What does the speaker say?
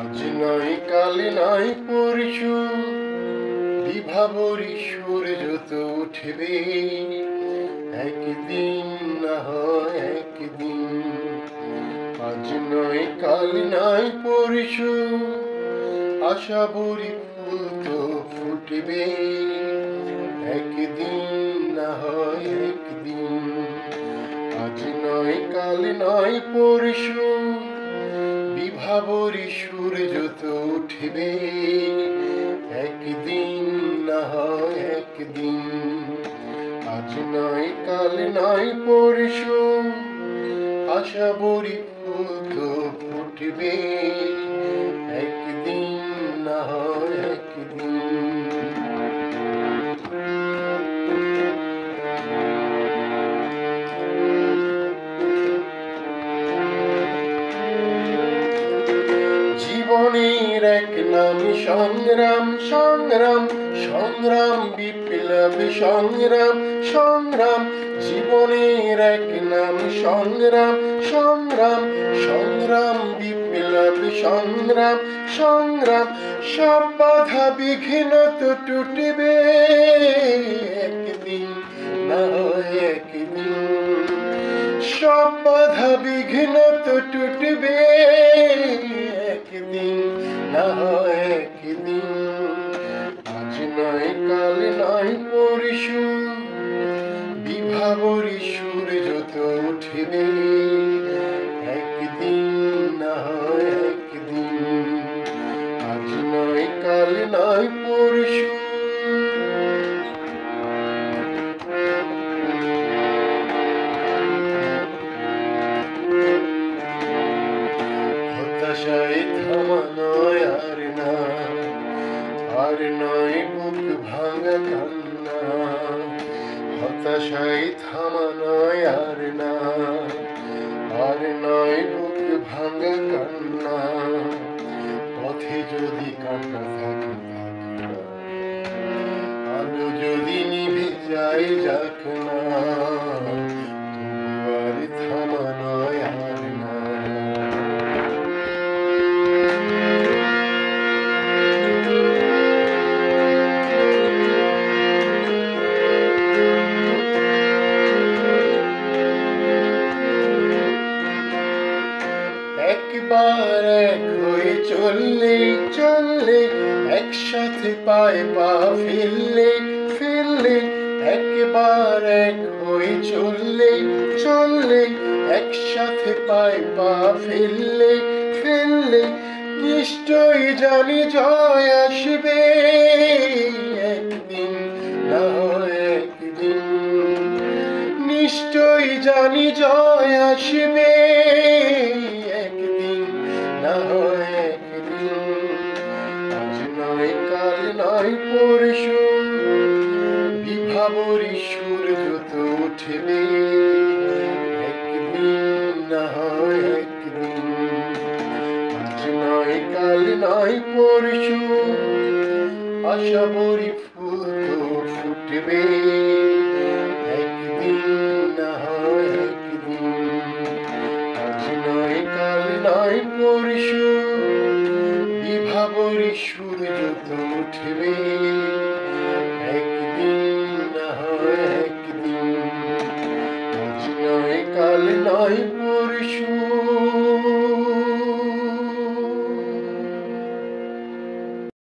আজ নয় কাল নয় পরশু বিভাবরী সূর্য তো উঠবে একদিন, না হয় একদিন। আজ নয় কাল নয় পরশু আশা ভরি ফুল তো ফুটবে একদিন, না হয় একদিন। আজ নয় কাল নয় পরশু বিভাবরী সূর্য তো উঠবে একদিন, না হয় একদিন। আজ নয় কাল নয় পরশু আশা ভরি ফুল তো ফুটবে একদিন, না হয় একদিন। জীবনের এক নাম সংগ্রাম, সংগ্রাম, সংগ্রাম, বিপ্লব সংগ্রাম, সংগ্রাম। জীবনের এক নাম সংগ্রাম, সংগ্রাম, সংগ্রাম, বিপ্লব সংগ্রাম, সংগ্রাম। সব বাধা বিঘ্ন তো টুটবে একদিন, না হয় একদিন। সব বাধা বিঘ্ন তো টুটবে একদিন, না হয় একদিন। আজ নয় কাল নয় পরশু বিভাবরী সূর্য তো উঠবে একদিন, না হয় একদিন। আজ নয় কাল নয় পরশু। হতাশায় থামা নয় আর না, আর নয় বুক ভাঙা কান্না। হতাশায় থামা নয় আর না, আর নয় বুক ভাঙা কান্না। পথে যদি কান্না থাকে আলো যদি নিভে যায় যাক না, তবু আর থামা নয় আর না। একবার এক হয়ে চললে চললে, একসাথে পায়ে পা ফেললে ফেললে। একবার এক হয়ে চললে চললে, একসাথে পায়ে পা ফেললে ফেললে। নিশ্চয় জানি জয় আসবে একদিন, না হয় একদিন। নিশ্চয় জানি জয় আসবে একদিন, না হয় একদিন। আজ নয় কাল নয় পরশু বিভাবরী সূর্য তো উঠবে একদিন, না হয় একদিন। আজ নয় কাল নয় পরশু আশা ভরি ফুল তো ফুটবে একদিন, না হয় একদিন। আজ নয় কাল নয় পরশু বিভাবরী সূর্য তো উঠবে একদিন, না হয় একদিন। আজ নয় কাল নয়